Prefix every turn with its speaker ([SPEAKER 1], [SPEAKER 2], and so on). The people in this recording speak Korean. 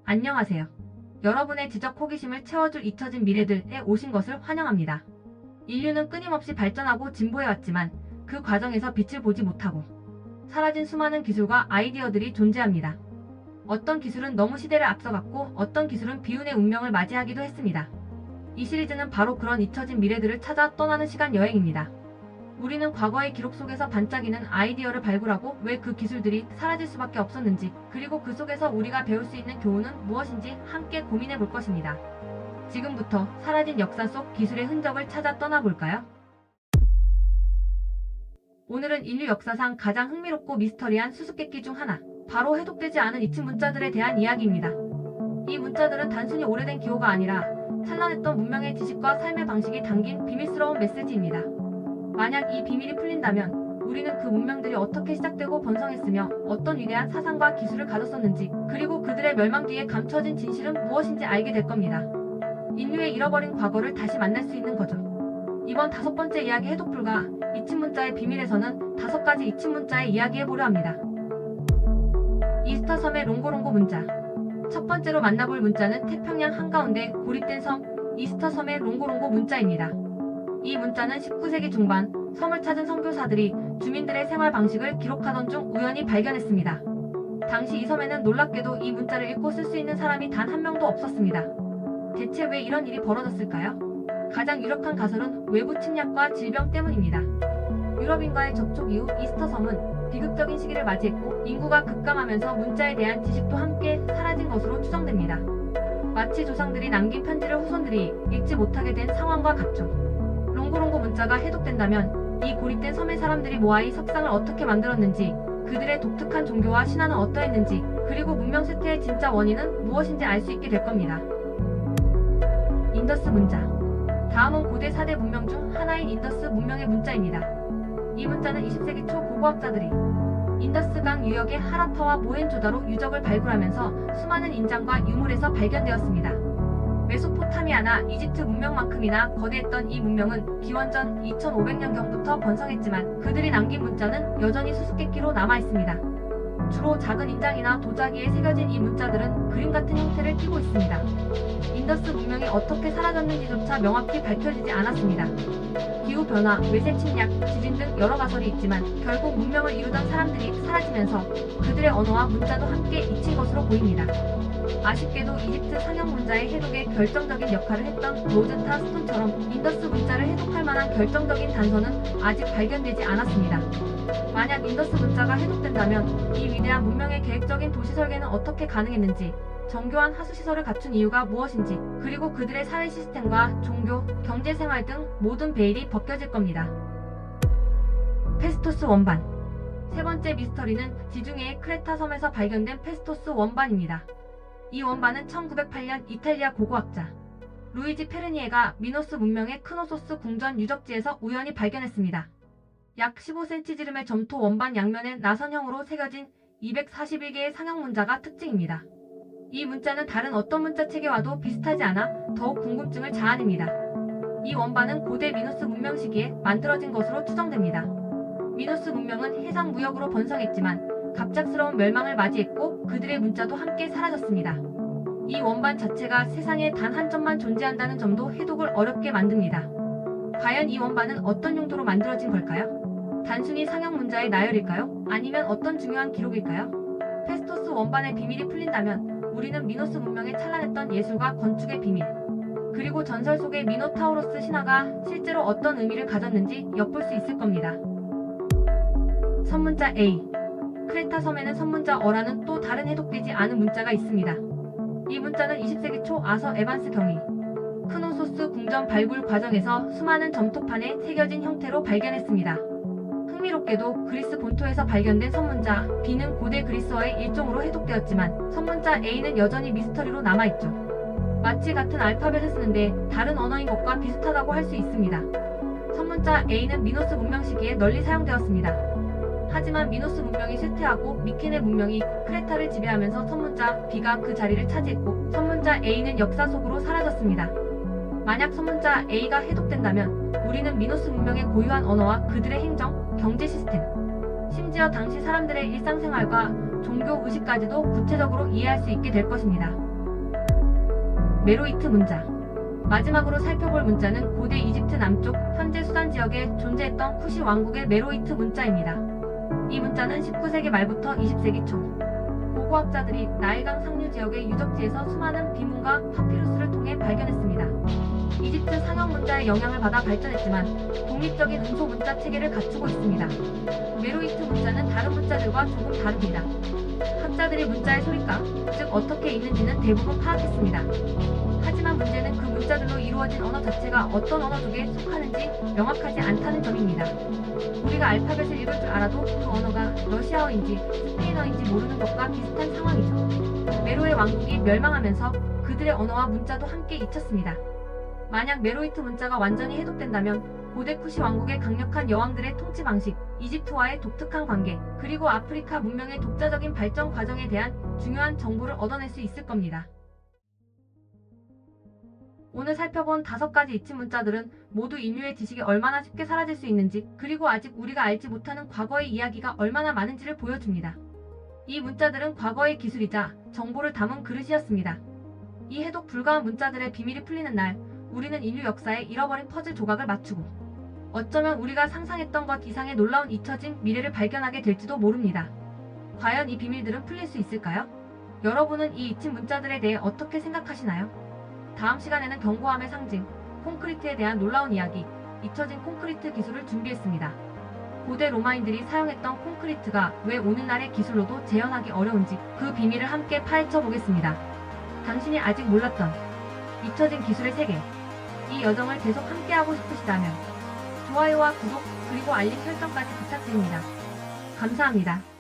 [SPEAKER 1] 안녕하세요. 여러분의 지적 호기심을 채워줄 잊혀진 미래들에 오신 것을 환영합니다. 인류는 끊임없이 발전하고 진보해왔지만 그 과정에서 빛을 보지 못하고 사라진 수많은 기술과 아이디어들이 존재합니다. 어떤 기술은 너무 시대를 앞서갔고 어떤 기술은 비운의 운명을 맞이하기도 했습니다. 이 시리즈는 바로 그런 잊혀진 미래들을 찾아 떠나는 시간 여행입니다. 우리는 과거의 기록 속에서 반짝이는 아이디어를 발굴하고 왜 그 기술들이 사라질 수밖에 없었는지, 그리고 그 속에서 우리가 배울 수 있는 교훈은 무엇인지 함께 고민해 볼 것입니다. 지금부터 사라진 역사 속 기술의 흔적을 찾아 떠나볼까요? 오늘은 인류 역사상 가장 흥미롭고 미스터리한 수수께끼 중 하나, 바로 해독되지 않은 잊힌 문자들에 대한 이야기입니다. 이 문자들은 단순히 오래된 기호가 아니라 찬란했던 문명의 지식과 삶의 방식이 담긴 비밀스러운 메시지입니다. 만약 이 비밀이 풀린다면 우리는 그 문명들이 어떻게 시작되고 번성했으며 어떤 위대한 사상과 기술을 가졌었는지, 그리고 그들의 멸망 뒤에 감춰진 진실은 무엇인지 알게 될 겁니다. 인류의 잃어버린 과거를 다시 만날 수 있는 거죠. 이번 5번째 이야기 해독불가 잊힌 문자의 비밀에서는 5가지 잊힌 문자의 이야기해보려 합니다. 이스터 섬의 롱고롱고 문자. 첫 번째로 만나볼 문자는 태평양 한가운데 고립된 섬 이스터 섬의 롱고롱고 문자입니다. 이 문자는 19세기 중반 섬을 찾은 선교사들이 주민들의 생활 방식을 기록하던 중 우연히 발견했습니다. 당시 이 섬에는 놀랍게도 이 문자를 읽고 쓸 수 있는 사람이 단 한 명도 없었습니다. 대체 왜 이런 일이 벌어졌을까요? 가장 유력한 가설은 외부 침략과 질병 때문입니다. 유럽인과의 접촉 이후 이스터 섬은 비극적인 시기를 맞이했고 인구가 급감하면서 문자에 대한 지식도 함께 사라진 것으로 추정됩니다. 마치 조상들이 남긴 편지를 후손들이 읽지 못하게 된 상황과 같죠. 롱고롱고 문자가 해독된다면 이 고립된 섬의 사람들이 모아 이 석상을 어떻게 만들었는지, 그들의 독특한 종교와 신화는 어떠했는지, 그리고 문명 쇠퇴의 진짜 원인은 무엇인지 알 수 있게 될 겁니다. 인더스 문자. 다음은 고대 4대 문명 중 하나인 인더스 문명의 문자입니다. 이 문자는 20세기 초 고고학자들이 인더스강 유역의 하라파와 모헨조다로 유적을 발굴하면서 수많은 인장과 유물에서 발견되었습니다. 메소포타미아나 이집트 문명만큼이나 거대했던 이 문명은 기원전 2500년경부터 번성했지만 그들이 남긴 문자는 여전히 수수께끼로 남아있습니다. 주로 작은 인장이나 도자기에 새겨진 이 문자들은 그림 같은 형태를 띠고 있습니다. 인더스 문명이 어떻게 사라졌는지조차 명확히 밝혀지지 않았습니다. 기후변화, 외세 침략, 지진 등 여러 가설이 있지만 결국 문명을 이루던 사람들이 사라지면서 그들의 언어와 문자도 함께 잊힌 것으로 보입니다. 아쉽게도 이집트 상형 문자의 해독에 결정적인 역할을 했던 로제타 스톤처럼 인더스 문자를 해독할 만한 결정적인 단서는 아직 발견되지 않았습니다. 만약 인더스 문자가 해독된다면 이 위대한 문명의 계획적인 도시 설계는 어떻게 가능했는지, 정교한 하수시설을 갖춘 이유가 무엇인지, 그리고 그들의 사회 시스템과 종교, 경제생활 등 모든 베일이 벗겨질 겁니다. 페스토스 원반. 세 번째 미스터리는 지중해의 크레타 섬에서 발견된 페스토스 원반입니다. 이 원반은 1908년 이탈리아 고고학자 루이지 페르니에가 미노스 문명의 크노소스 궁전 유적지에서 우연히 발견했습니다. 약 15cm 지름의 점토 원반 양면에 나선형으로 새겨진 241개의 상형 문자가 특징입니다. 이 문자는 다른 어떤 문자 체계와도 비슷하지 않아 더욱 궁금증을 자아냅니다. 이 원반은 고대 미노스 문명 시기에 만들어진 것으로 추정됩니다. 미노스 문명은 해상 무역으로 번성했지만 갑작스러운 멸망을 맞이했고 그들의 문자도 함께 사라졌습니다. 이 원반 자체가 세상에 단 한 점만 존재한다는 점도 해독을 어렵게 만듭니다. 과연 이 원반은 어떤 용도로 만들어진 걸까요? 단순히 상형 문자의 나열일까요? 아니면 어떤 중요한 기록일까요? 페스토스 원반의 비밀이 풀린다면 우리는 미노스 문명의 찬란했던 예술과 건축의 비밀, 그리고 전설 속의 미노타우로스 신화가 실제로 어떤 의미를 가졌는지 엿볼 수 있을 겁니다. 선문자 A. 크레타 섬에는 선문자 어라는 또 다른 해독되지 않은 문자가 있습니다. 이 문자는 20세기 초 아서 에반스 경위 크노소스 궁전 발굴 과정에서 수많은 점토판에 새겨진 형태로 발견했습니다. 흥미롭게도 그리스 본토에서 발견된 선문자 B는 고대 그리스어의 일종으로 해독되었지만 선문자 A는 여전히 미스터리로 남아있죠. 마치 같은 알파벳을 쓰는데 다른 언어인 것과 비슷하다고 할 수 있습니다. 선문자 A는 미노스 문명 시기에 널리 사용되었습니다. 하지만 미노스 문명이 쇠퇴하고 미케네 문명이 크레타를 지배하면서 선문자 B가 그 자리를 차지했고 선문자 A는 역사 속으로 사라졌습니다. 만약 선문자 A가 해독된다면 우리는 미노스 문명의 고유한 언어와 그들의 행정, 경제 시스템, 심지어 당시 사람들의 일상생활과 종교 의식까지도 구체적으로 이해할 수 있게 될 것입니다. 메로이트 문자. 마지막으로 살펴볼 문자는 고대 이집트 남쪽 현재 수단 지역에 존재했던 쿠시 왕국의 메로이트 문자입니다. 이 문자는 19세기 말부터 20세기 초 고고학자들이 나일강 상류 지역의 유적지에서 수많은 비문과 파피루스를 통해 발견했습니다. 이집트 상형 문자의 영향을 받아 발전했지만 독립적인 음소 문자 체계를 갖추고 있습니다. 메로이트 문자는 다른 문자들과 조금 다릅니다. 학자들이 문자의 소리값, 즉 어떻게 읽는지는 대부분 파악했습니다. 하지만 문제는 그 문자들로 이루어진 언어 자체가 어떤 언어족에 속하는지 명확하지 않다는 점입니다. 우리가 알파벳을 읽을 줄 알아도 그 언어가 러시아어인지 스페인어인지 모르는 것과 비슷한 상황이죠. 메로의 왕국이 멸망하면서 그들의 언어와 문자도 함께 잊혔습니다. 만약 메로이트 문자가 완전히 해독된다면 고대 쿠시 왕국의 강력한 여왕들의 통치 방식, 이집트와의 독특한 관계, 그리고 아프리카 문명의 독자적인 발전 과정에 대한 중요한 정보를 얻어낼 수 있을 겁니다. 오늘 살펴본 5가지 잊힌 문자들은 모두 인류의 지식이 얼마나 쉽게 사라질 수 있는지, 그리고 아직 우리가 알지 못하는 과거의 이야기가 얼마나 많은지를 보여줍니다. 이 문자들은 과거의 기술이자 정보를 담은 그릇이었습니다. 이 해독 불가한 문자들의 비밀이 풀리는 날, 우리는 인류 역사의 잃어버린 퍼즐 조각을 맞추고 어쩌면 우리가 상상했던 것 이상의 놀라운 잊혀진 미래를 발견하게 될지도 모릅니다. 과연 이 비밀들은 풀릴 수 있을까요? 여러분은 이 잊힌 문자들에 대해 어떻게 생각하시나요? 다음 시간에는 견고함의 상징, 콘크리트에 대한 놀라운 이야기, 잊혀진 콘크리트 기술을 준비했습니다. 고대 로마인들이 사용했던 콘크리트가 왜 오늘날의 기술로도 재현하기 어려운지 그 비밀을 함께 파헤쳐 보겠습니다. 당신이 아직 몰랐던 잊혀진 기술의 세계, 이 여정을 계속 함께하고 싶으시다면 좋아요와 구독, 그리고 알림 설정까지 부탁드립니다. 감사합니다.